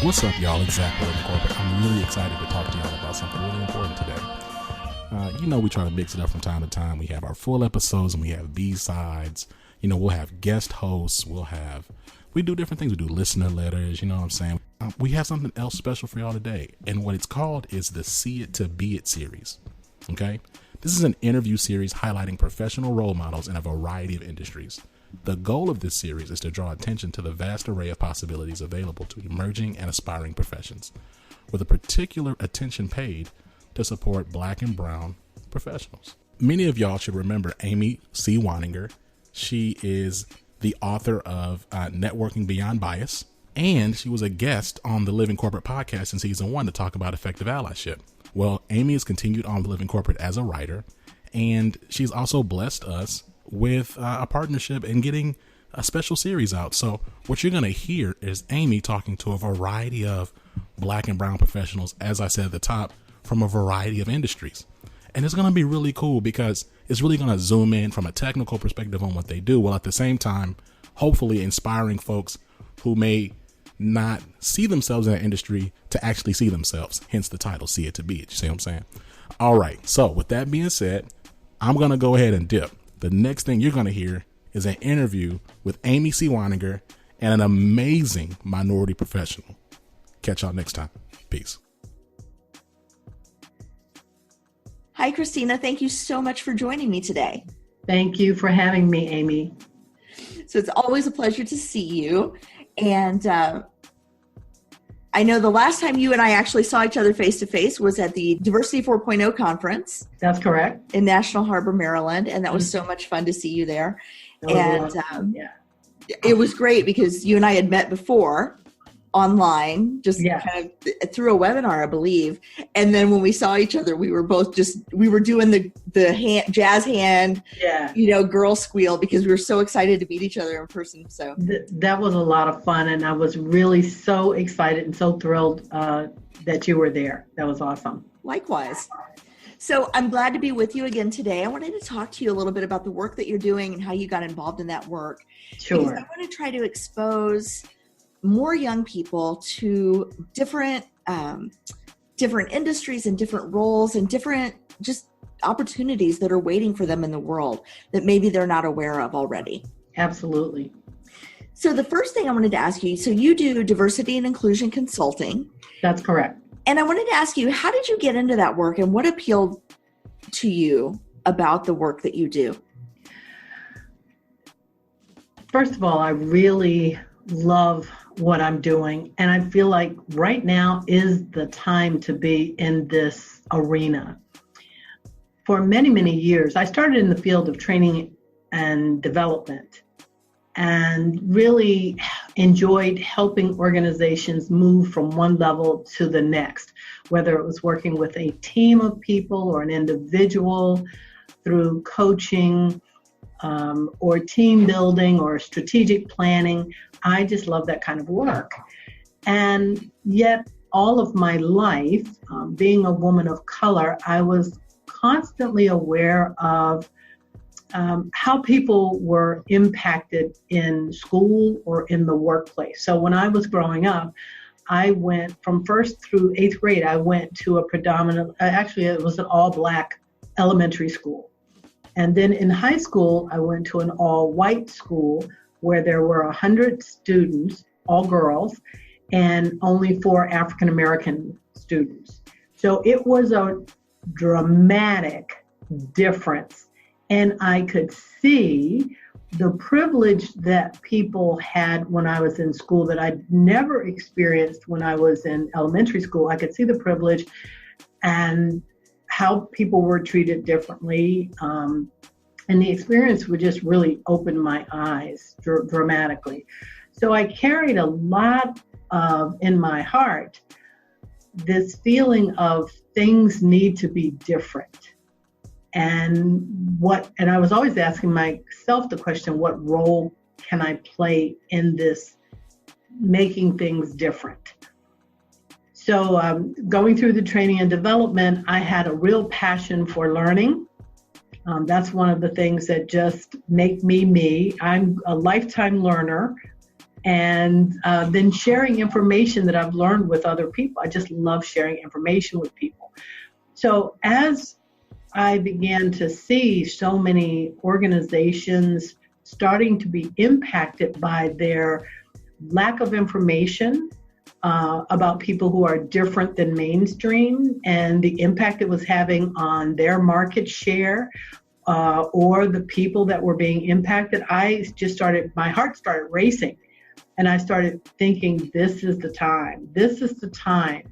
What's up, y'all? It's Zach with Living Corporate. I'm really excited to talk to y'all about something really important today. We try to mix it up from time to time. We have our full episodes and we have B-sides. We'll have guest hosts. We do different things. We do listener letters. You know what I'm saying? We have something else special for y'all today. And what it's called is the See It to Be It series. Okay? This is an interview series highlighting professional role models in a variety of industries. The goal of this series is to draw attention to the vast array of possibilities available to emerging and aspiring professions, with a particular attention paid to support Black and brown professionals. Many of y'all should remember Amy C. Waninger. She is the author of Networking Beyond Bias, and she was a guest on the Living Corporate podcast in season 1 to talk about effective allyship. Well, Amy has continued on the Living Corporate as a writer, and she's also blessed us with a partnership and getting a special series out. So what you're going to hear is Amy talking to a variety of Black and brown professionals, as I said at the top, from a variety of industries. And it's going to be really cool because it's really going to zoom in from a technical perspective on what they do, while at the same time, hopefully inspiring folks who may not see themselves in that industry to actually see themselves. Hence the title, See It to Be It. You see what I'm saying? All right. So with that being said, I'm going to go ahead and dip. The next thing you're going to hear is an interview with Amy C. Waninger and an amazing minority professional. Catch y'all next time. Peace. Hi, Kristina. Thank you so much for joining me today. Thank you for having me, Amy. So it's always a pleasure to see you. And I know the last time you and I actually saw each other face-to-face was at the Diversity 4.0 conference. That's correct. In National Harbor, Maryland. And that was so much fun to see you there. And it was great because you and I had met before online, just kind of through a webinar, I believe. And then when we saw each other, we were both we were doing the hand, jazz hand, girl squeal, because we were so excited to meet each other in person. So that was a lot of fun. And I was really so excited and so thrilled that you were there. That was awesome. Likewise. So I'm glad to be with you again today. I wanted to talk to you a little bit about the work that you're doing and how you got involved in that work. Sure. Because I want to try to expose more young people to different industries and different roles and different just opportunities that are waiting for them in the world that maybe they're not aware of already. Absolutely. So the first thing I wanted to ask you, so you do diversity and inclusion consulting. That's correct. And I wanted to ask you, how did you get into that work and what appealed to you about the work that you do? First of all, I really love what I'm doing. And I feel like right now is the time to be in this arena. For many, many years, I started in the field of training and development and really enjoyed helping organizations move from one level to the next, whether it was working with a team of people or an individual through coaching, or team building or strategic planning. I just love that kind of work. And yet all of my life, being a woman of color, I was constantly aware of how people were impacted in school or in the workplace. So when I was growing up, I went from 1st through 8th grade, I went to it was an all-Black elementary school. And then in high school, I went to an all-white school where there were 100 students, all girls, and only 4 African-American students. So it was a dramatic difference. And I could see the privilege that people had when I was in school that I'd never experienced when I was in elementary school. I could see the privilege and how people were treated differently. And the experience would just really open my eyes dramatically. So I carried a lot of, in my heart, this feeling of things need to be different. And I was always asking myself the question, what role can I play in this making things different? So going through the training and development, I had a real passion for learning. That's one of the things that just make me me. I'm a lifetime learner, and then sharing information that I've learned with other people. I just love sharing information with people. So as I began to see so many organizations starting to be impacted by their lack of information about people who are different than mainstream, and the impact it was having on their market share, or the people that were being impacted, my heart started racing. And I started thinking, this is the time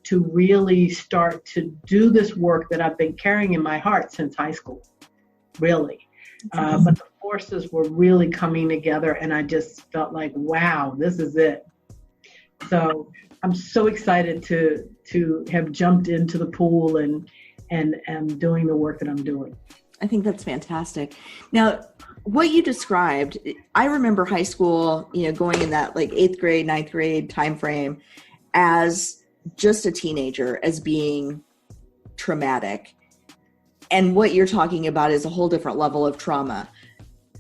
to really start to do this work that I've been carrying in my heart since high school, really. But the forces were really coming together, and I just felt like, wow, this is it. So I'm so excited to have jumped into the pool and doing the work that I'm doing. I think that's fantastic. Now, what you described, I remember high school, going in that like 8th grade, 9th grade timeframe as just a teenager, as being traumatic. And what you're talking about is a whole different level of trauma.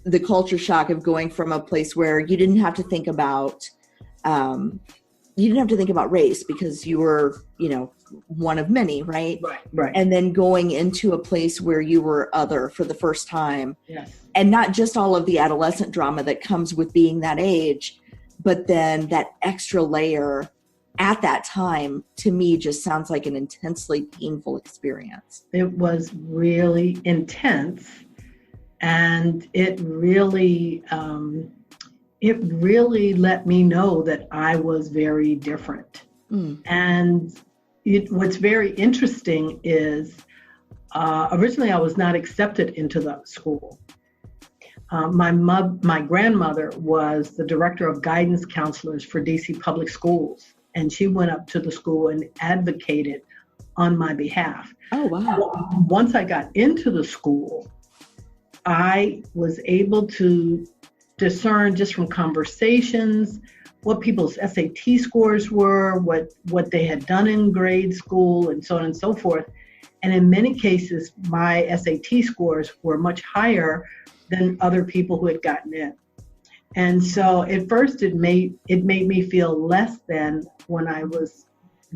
The culture shock of going from a place where you didn't have to think about race because you were, one of many, right? Right. And then going into a place where you were other for the first time. Yes. And not just all of the adolescent drama that comes with being that age, but then that extra layer at that time, to me, just sounds like an intensely painful experience. It was really intense, and it really let me know that I was very different. And what's very interesting is originally I was not accepted into the school. My grandmother was the director of guidance counselors for DC Public Schools, and she went up to the school and advocated on my behalf. Oh, wow. Once I got into the school, I was able to discern just from conversations what people's SAT scores were, what they had done in grade school, and so on and so forth. And in many cases, my SAT scores were much higher than other people who had gotten in. And so at first it made me feel less than when I was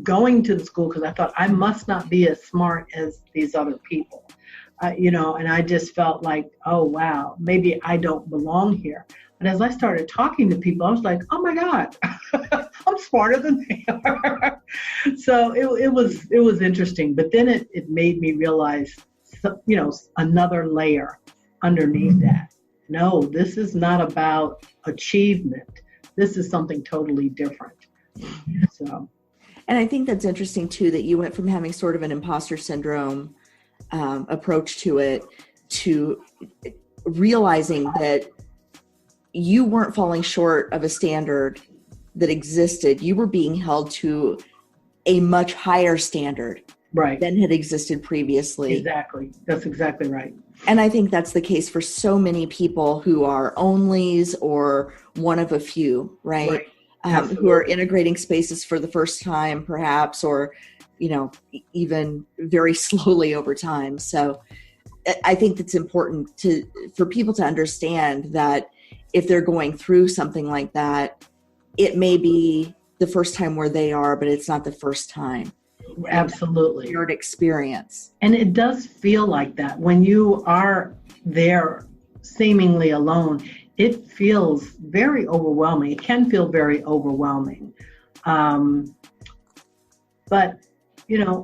going to the school, because I thought I must not be as smart as these other people. And I just felt like, oh, wow, maybe I don't belong here. But as I started talking to people, I was like, oh my God, I'm smarter than they are. So it was interesting. But then it made me realize, another layer underneath that. No, this is not about achievement. This is something totally different. So. And I think that's interesting too, that you went from having sort of an imposter syndrome approach to it to realizing that you weren't falling short of a standard that existed. You were being held to a much higher standard than had existed previously. Exactly. That's exactly right. And I think that's the case for so many people who are onlys or one of a few, right? Who are integrating spaces for the first time, perhaps, or, even very slowly over time. So I think it's important for people to understand that if they're going through something like that, it may be the first time where they are, but it's not the first time. Absolutely. Shared experience. And it does feel like that when you are there seemingly alone. It feels very overwhelming. It can feel very overwhelming. But,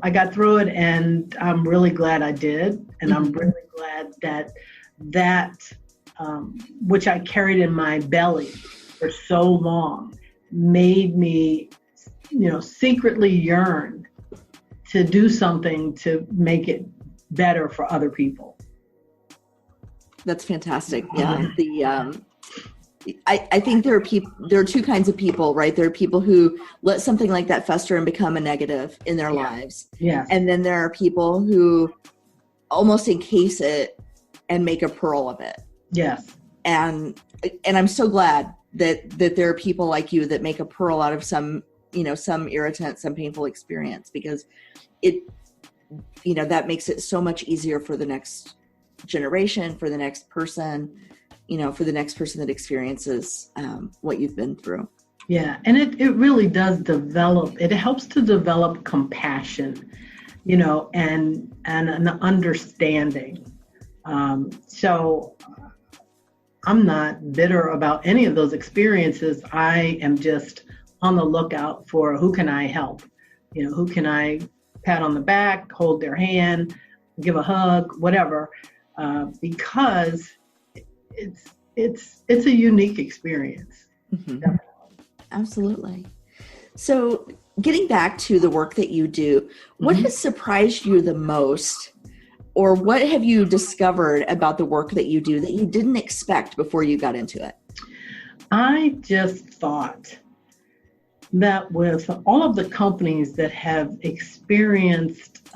I got through it, and I'm really glad I did. And I'm really glad that which I carried in my belly for so long, made me, secretly yearn to do something to make it better for other people. That's fantastic. Yeah. I think there are two kinds of people, right? There are people who let something like that fester and become a negative in their lives. Yes. And then there are people who almost encase it and make a pearl of it. Yes. And I'm so glad that there are people like you that make a pearl out of some irritant, some painful experience, because that makes it so much easier for the next generation, for the next person, for the next person that experiences what you've been through. Yeah, and it really does it helps to develop compassion, and an understanding. So I'm not bitter about any of those experiences. I am just on the lookout for who can I help? Who can I pat on the back, hold their hand, give a hug, whatever, because it's a unique experience. Mm-hmm. Absolutely. So getting back to the work that you do, what has surprised you the most, or what have you discovered about the work that you do that you didn't expect before you got into it? I just thought that with all of the companies that have experienced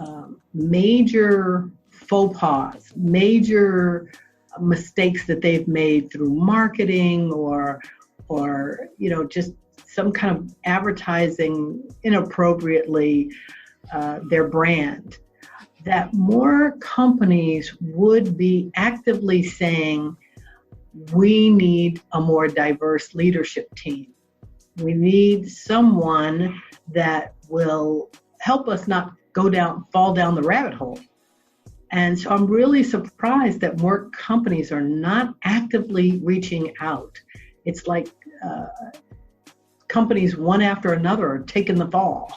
major faux pas, major mistakes that they've made through marketing or just some kind of advertising inappropriately their brand, that more companies would be actively saying, we need a more diverse leadership team. We need someone that will help us not fall down the rabbit hole. And so I'm really surprised that more companies are not actively reaching out. It's like companies one after another are taking the fall.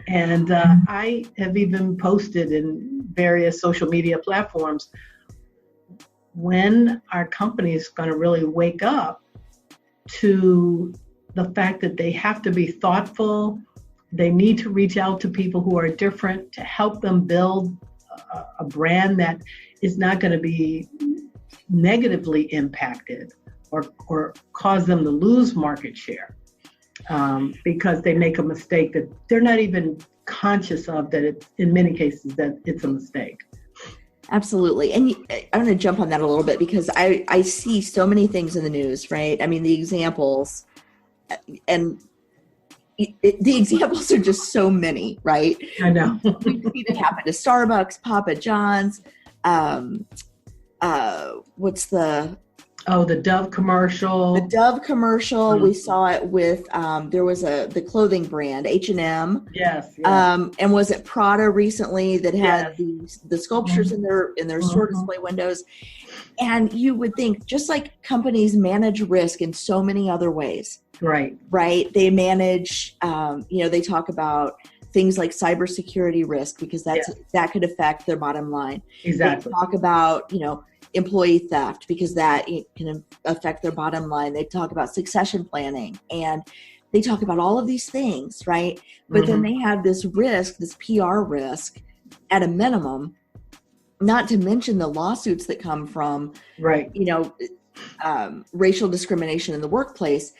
And I have even posted in various social media platforms, when our company is going to really wake up to the fact that they have to be thoughtful. They need to reach out to people who are different to help them build a brand that is not going to be negatively impacted or cause them to lose market share because they make a mistake that they're not even conscious of, that it's, in many cases, that it's a mistake. Absolutely. And I'm going to jump on that a little bit because I see so many things in the news, right? I mean, the examples, and the examples are just so many, right? I know. We see it happen to Starbucks, Papa John's, what's the... Oh, the Dove commercial. The Dove commercial. Mm-hmm. We saw it with, there was the clothing brand, H&M. Yes. And was it Prada recently that had the sculptures in their store display windows? And you would think, just like companies manage risk in so many other ways. Right. They manage, they talk about things like cybersecurity risk because that could affect their bottom line. Exactly. They talk about, employee theft because that can affect their bottom line. They talk about succession planning and they talk about all of these things, right? But then they have this risk, this PR risk at a minimum, not to mention the lawsuits that come from, racial discrimination in the workplace.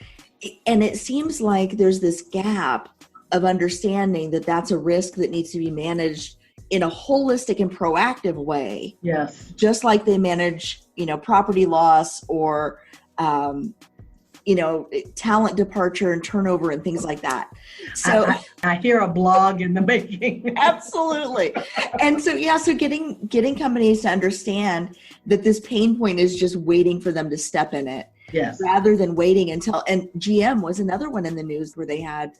And it seems like there's this gap of understanding that that's a risk that needs to be managed in a holistic and proactive way. Yes. Just like they manage, property loss or, talent departure and turnover and things like that. So I hear a blog in the making. Absolutely. And so, so getting companies to understand that this pain point is just waiting for them to step in it. Yes. Rather than waiting until, and GM was another one in the news where they had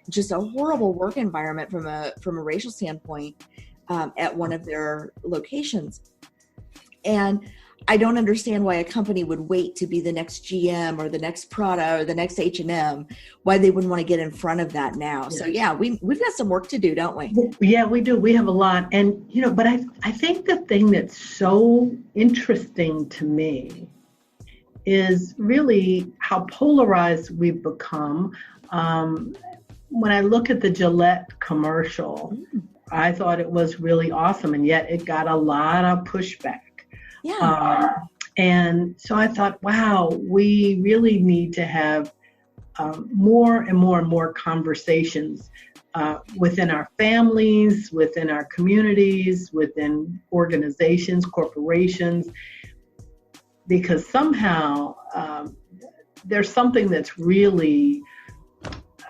just a horrible work environment from a racial standpoint at one of their locations. And I don't understand why a company would wait to be the next GM or the next Prada or the next H&M, why they wouldn't want to get in front of that now. Yeah. So we've got some work to do, don't we? Yeah, we do. We have a lot. And, but I think the thing that's so interesting to me is really how polarized we've become. When I look at the Gillette commercial, I thought it was really awesome, and yet it got a lot of pushback. Yeah. And so I thought, wow, we really need to have more and more conversations within our families, within our communities, within organizations, corporations, because somehow there's something that's really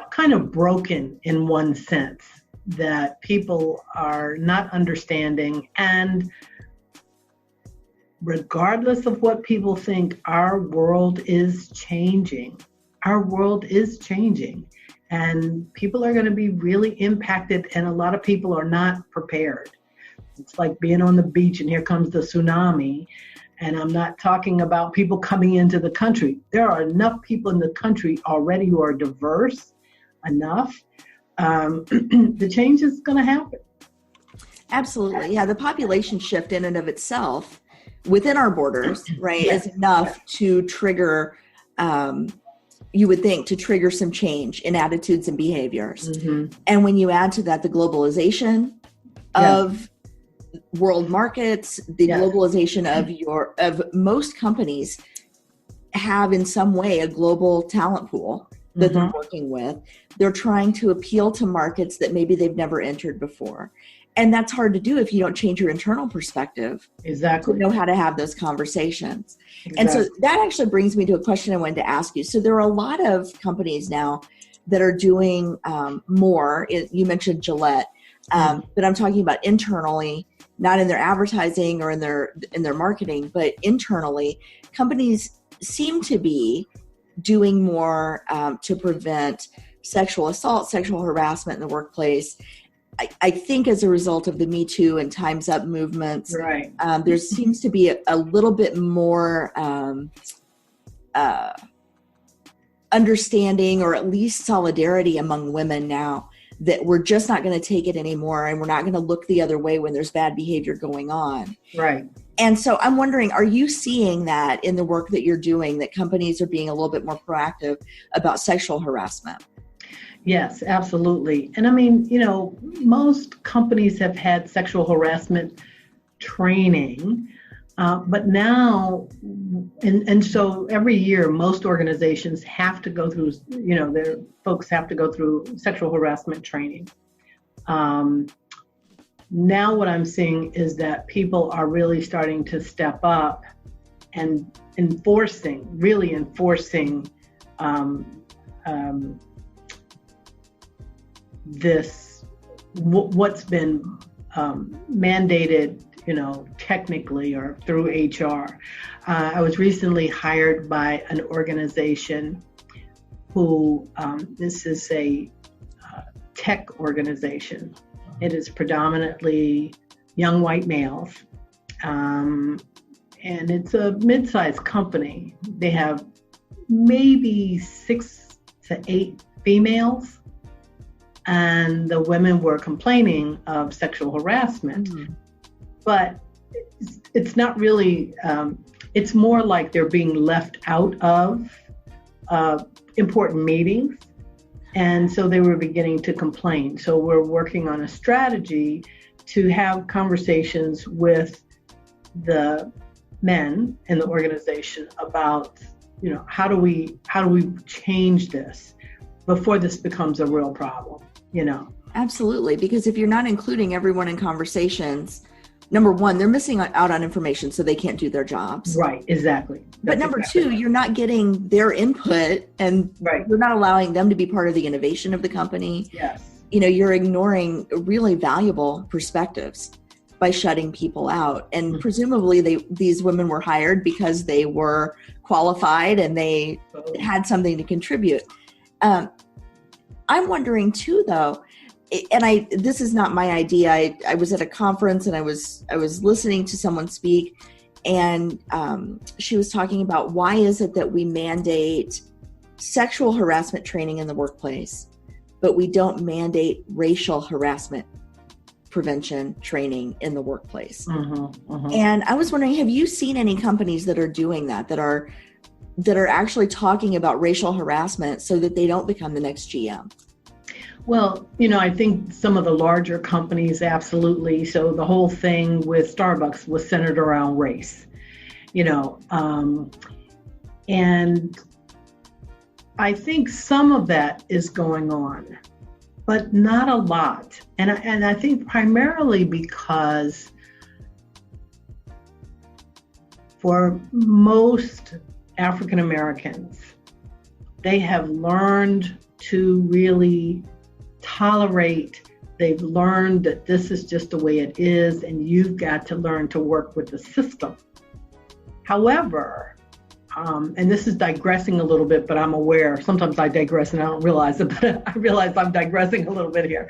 kind of broken in one sense, that people are not understanding, and regardless of what people think, our world is changing. Our world is changing. And people are going to be really impacted, and a lot of people are not prepared. It's like being on the beach and here comes the tsunami. And I'm not talking about people coming into the country. There are enough people in the country already who are diverse enough. The change is going to happen. Absolutely. Yeah, the population shift in and of itself within our borders, right, is enough to trigger, you would think, to trigger some change in attitudes and behaviors. Mm-hmm. And when you add to that the globalization of world markets, the globalization of most companies have in some way a global talent pool that they're working with. They're trying to appeal to markets that maybe they've never entered before. And that's hard to do if you don't change your internal perspective. Exactly. To know how to have those conversations. Exactly. And so that actually brings me to a question I wanted to ask you. So there are a lot of companies now that are doing more. You mentioned Gillette, but I'm talking about internally, not in their advertising or in their marketing, but internally. Companies seem to be doing more to prevent sexual assault, sexual harassment in the workplace. I think as a result of the Me Too and Time's Up movements, right. There seems to be a little bit more understanding, or at least solidarity among women now, that we're just not going to take it anymore, and we're not going to look the other way when there's bad behavior going on. Right. And so I'm wondering, are you seeing that in the work that you're doing, that companies are being a little bit more proactive about sexual harassment? Yes, absolutely. And I mean, most companies have had sexual harassment training, but now, and so every year, most organizations have to go through, their folks have to go through sexual harassment training. Now what I'm seeing is that people are really starting to step up and enforcing this, what's been mandated, technically or through HR. I was recently hired by an organization who, this is a tech organization. It is predominantly young white males, and it's a mid-sized company. They have maybe 6 to 8 females, and the women were complaining of sexual harassment. Mm-hmm. But it's not really, it's more like they're being left out of important meetings. And so they were beginning to complain. So we're working on a strategy to have conversations with the men in the organization about, how do we change this before this becomes a real problem, Absolutely. Because if you're not including everyone in conversations, number one, they're missing out on information, so they can't do their jobs. Right, exactly. But number two, you're not getting their input, and you're not allowing them to be part of the innovation of the company. Yes. You're ignoring really valuable perspectives by shutting people out. And presumably these women were hired because they were qualified and they had something to contribute. I'm wondering too, though, and this is not my idea. I was at a conference and I was listening to someone speak, and she was talking about, why is it that we mandate sexual harassment training in the workplace, but we don't mandate racial harassment prevention training in the workplace? And I was wondering, have you seen any companies that are doing that are actually talking about racial harassment so that they don't become the next GM? Well, I think some of the larger companies, absolutely. So the whole thing with Starbucks was centered around race, and I think some of that is going on, but not a lot. And I think primarily because for most African Americans, they have learned to really tolerate. They've learned that this is just the way it is, and you've got to learn to work with the system. However, and this is digressing a little bit, but I'm aware, sometimes I digress and I don't realize it, but I realize I'm digressing a little bit here.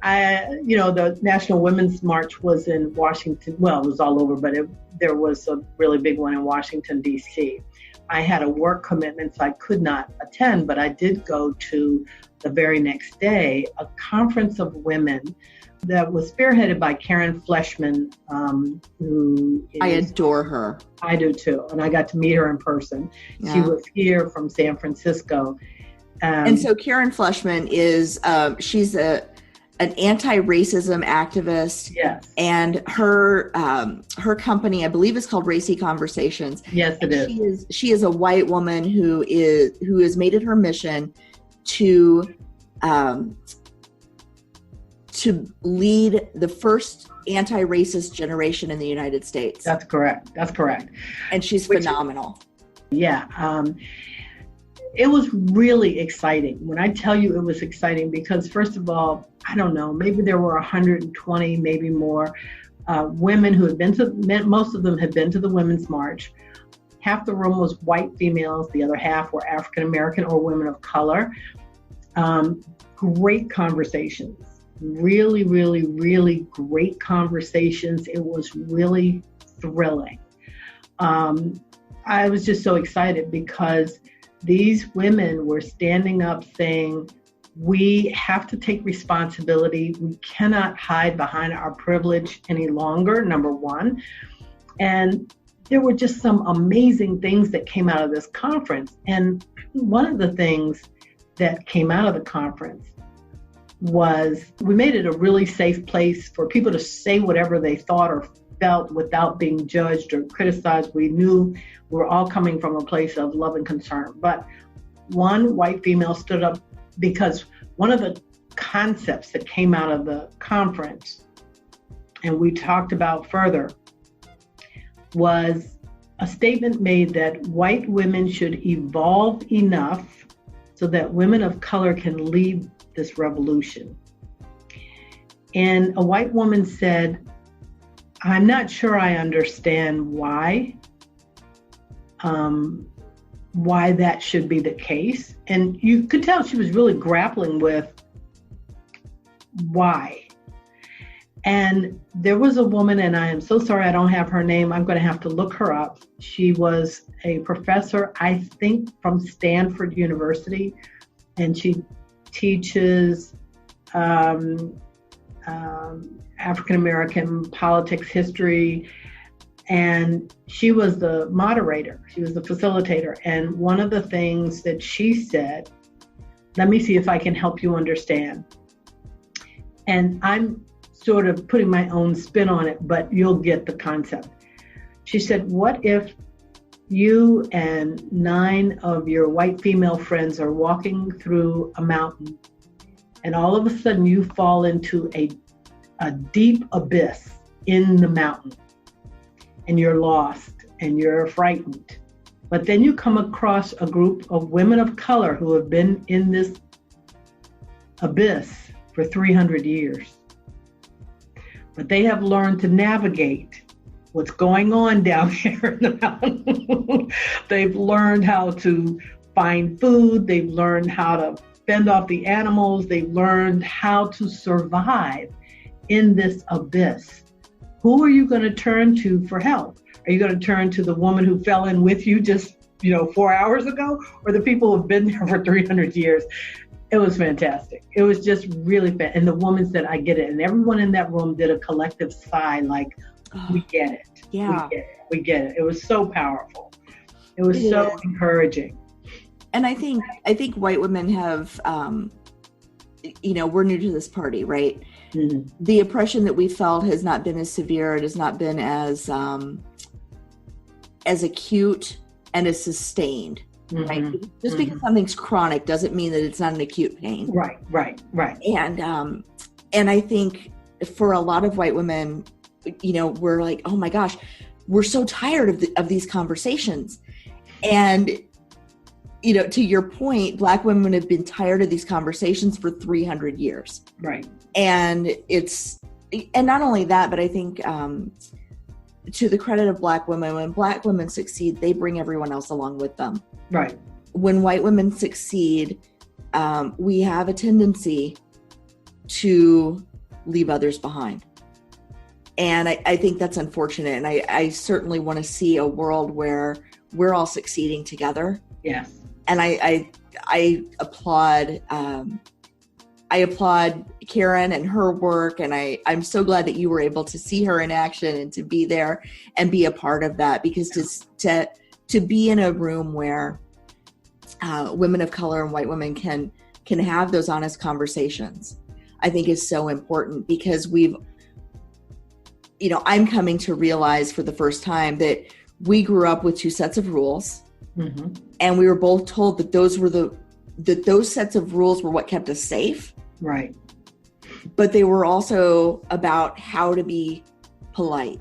The National Women's March was in Washington. Well, it was all over, but there was a really big one in Washington, D.C. I had a work commitment, so I could not attend, but I did go to the very next day, a conference of women that was spearheaded by Fleshman, I adore her. I do too. And I got to meet her in person. Yeah. She was here from San Francisco. And so Fleshman is, she's an anti-racism activist. Yes. And her company, I believe, is called Racy Conversations. Yes, it is. She is a white woman who has made it her mission to lead the first anti-racist generation in the United States. That's correct. And she's phenomenal. Yeah. It was really exciting. When I tell you it was exciting, because first of all, I don't know, maybe there were 120, maybe more women who had most of them had been to the Women's March. Half the room was white females. The other half were African-American or women of color. Great conversations. Really, really, really great conversations. It was really thrilling. I was just so excited because these women were standing up saying, we have to take responsibility. We cannot hide behind our privilege any longer, number one. And there were just some amazing things that came out of this conference. And one of the things that came out of the conference was we made it a really safe place for people to say whatever they thought or felt without being judged or criticized. We knew we were all coming from a place of love and concern. But one white female stood up because one of the concepts that came out of the conference, and we talked about further, was a statement made that white women should evolve enough so that women of color can lead this revolution. And a white woman said, I'm not sure I understand why that should be the case. And you could tell she was really grappling with why. And there was a woman, and I am so sorry I don't have her name. I'm going to have to look her up. She was a professor, I think, from Stanford University, and she teaches African-American politics, history, and she was the moderator. She was the facilitator. And one of the things that she said, let me see if I can help you understand. And I'm sort of putting my own spin on it, but you'll get the concept. She said, what if you and 9 of your white female friends are walking through a mountain, and all of a sudden you fall into a deep abyss in the mountain, and you're lost and you're frightened. But then you come across a group of women of color who have been in this abyss for 300 years. But they have learned to navigate what's going on down here in the mountain. They've learned how to find food. They've learned how to fend off the animals. They've learned how to survive in this abyss. Who are you going to turn to for help? Are you going to turn to the woman who fell in with you just, 4 hours ago, or the people who've been there for 300 years? It was fantastic. It was just really fun. And the woman said, I get it. And everyone in that room did a collective sigh, like, we get it. Yeah. We get it. It was so powerful. It was so encouraging. And I think white women have, we're new to this party, right? Mm-hmm. The oppression that we felt has not been as severe. It has not been as acute and as sustained. Mm-hmm. Right? Just because something's chronic doesn't mean that it's not an acute pain. Right. And I think for a lot of white women, we're like, oh my gosh, we're so tired of these conversations. And, to your point, Black women have been tired of these conversations for 300 years. Right. And not only that, but I think to the credit of Black women, when Black women succeed, they bring everyone else along with them. Right. When white women succeed, we have a tendency to leave others behind. And I think that's unfortunate. And I certainly want to see a world where we're all succeeding together. Yes. And I applaud Karen and her work, and I'm so glad that you were able to see her in action and to be there and be a part of that, because to be in a room where women of color and white women can have those honest conversations, I think is so important, because I'm coming to realize for the first time that we grew up with two sets of rules. Mm-hmm. And we were both told that those sets of rules were what kept us safe. Right. But they were also about how to be polite.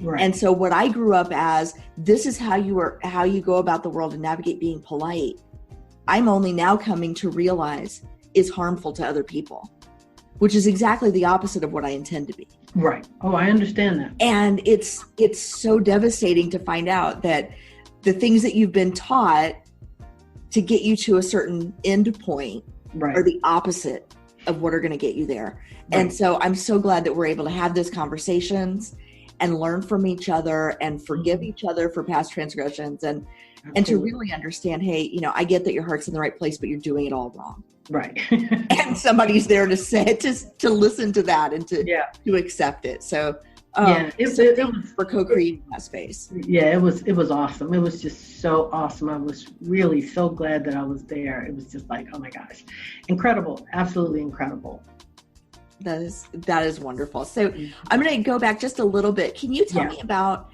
Right. And so what I grew up as, this is how you go about the world and navigate being polite, I'm only now coming to realize is harmful to other people, which is exactly the opposite of what I intend to be. Right. Oh, I understand that. And it's so devastating to find out that the things that you've been taught to get you to a certain end point are the opposite of what are going to get you there. Right. And so I'm so glad that we're able to have these conversations and learn from each other and forgive each other for past transgressions and to really understand, hey, I get that your heart's in the right place, but you're doing it all wrong. Right. And somebody's there to say, to listen to that and to accept it. So it was for co-creating that space. Yeah, it was awesome. It was just so awesome. I was really so glad that I was there. It was just like, oh my gosh, incredible, absolutely incredible. That is wonderful. So I'm going to go back just a little bit. Can you tell me about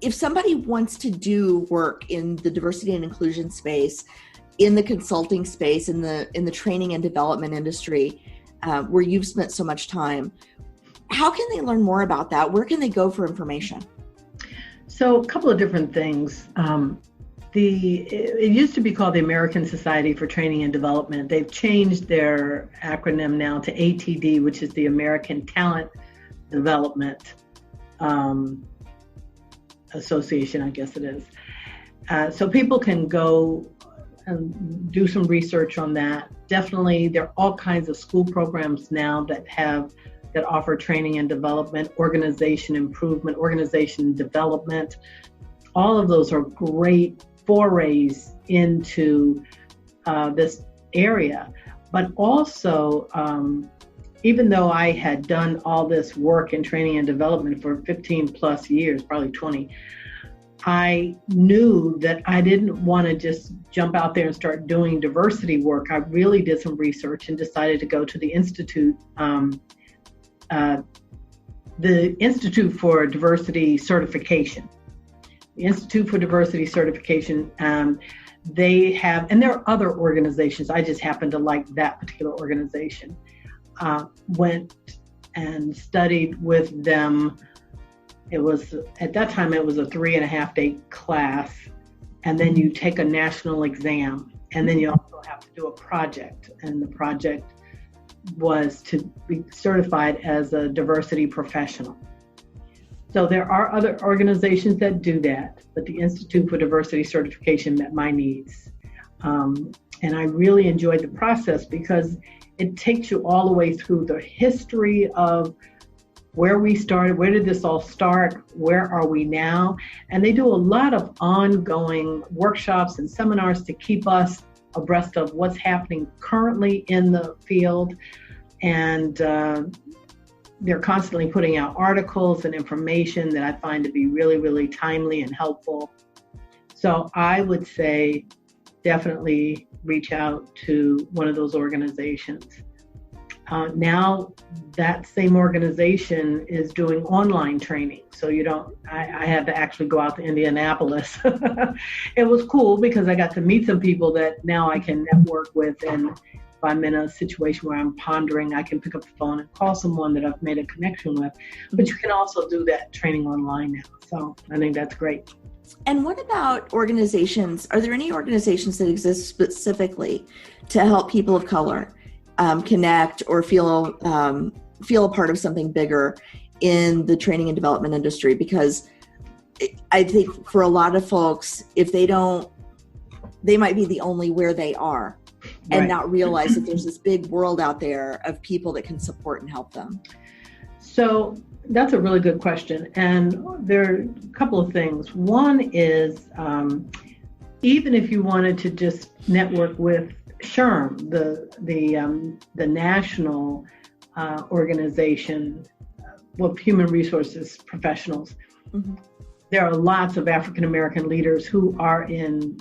if somebody wants to do work in the diversity and inclusion space, in the consulting space, in the training and development industry, where you've spent so much time, how can they learn more about that? Where can they go for information? So a couple of different things. It used to be called the American Society for Training and Development. They've changed their acronym now to ATD, which is the American Talent Development Association, I guess it is. So people can go and do some research on that. Definitely, there are all kinds of school programs now that offer training and development, organization improvement, organization development. All of those are great forays into this area. But also, even though I had done all this work in training and development for 15 plus years, probably 20, I knew that I didn't want to just jump out there and start doing diversity work. I really did some research and decided to go to the Institute for Diversity Certification. The Institute for Diversity Certification, they have, and there are other organizations, I just happen to like that particular organization, went and studied with them. At that time, it was a 3.5-day class, and then you take a national exam, and then you also have to do a project, and the project was to be certified as a diversity professional. So there are other organizations that do that, but the Institute for Diversity Certification met my needs. And I really enjoyed the process because it takes you all the way through the history of where we started, where did this all start, where are we now? And they do a lot of ongoing workshops and seminars to keep us abreast of what's happening currently in the field. And they're constantly putting out articles and information that I find to be really, really timely and helpful. So I would say definitely reach out to one of those organizations. Now that same organization is doing online training. So I had to actually go out to Indianapolis. It was cool because I got to meet some people that now I can network with. And if I'm in a situation where I'm pondering, I can pick up the phone and call someone that I've made a connection with. But you can also do that training online now. So I think that's great. And what about organizations? Are there any organizations that exist specifically to help people of color connect or feel a part of something bigger in the training and development industry, because I think for a lot of folks, if they don't, they might be the only where they are and not realize that there's this big world out there of people that can support and help them. So that's a really good question. And there are a couple of things. One is, even if you wanted to just network with SHRM, the national organization of human resources professionals, there are lots of African American leaders who are in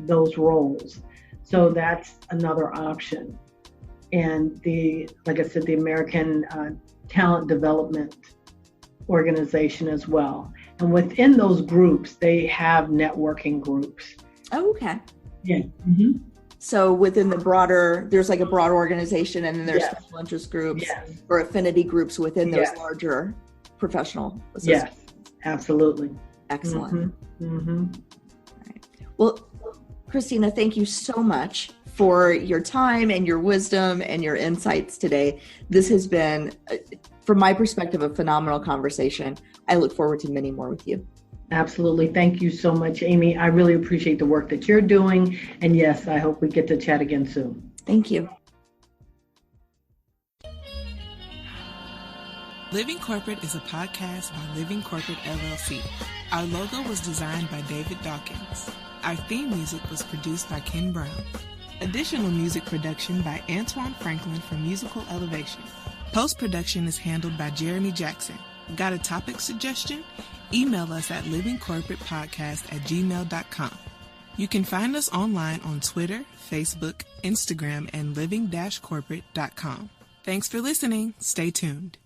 those roles. So that's another option. And like I said, the American Talent Development Organization as well. And within those groups, they have networking groups. Oh, okay. Yeah. So within the broader, there's like a broad organization, and then there's special interest groups or affinity groups within those larger professional associations. Yes, absolutely. Excellent. Right. Well, Kristina, thank you so much for your time and your wisdom and your insights today. This has been, from my perspective, a phenomenal conversation. I look forward to many more with you. Absolutely. Thank you so much, Amy. I really appreciate the work that you're doing. And yes, I hope we get to chat again soon. Thank you. Living Corporate is a podcast by Living Corporate LLC. Our logo was designed by David Dawkins. Our theme music was produced by Ken Brown. Additional music production by Antoine Franklin for Musical Elevation. Post-production is handled by Jeremy Jackson. Got a topic suggestion? Email us at livingcorporatepodcast@gmail.com. You can find us online on Twitter, Facebook, Instagram, and living-corporate.com. Thanks for listening. Stay tuned.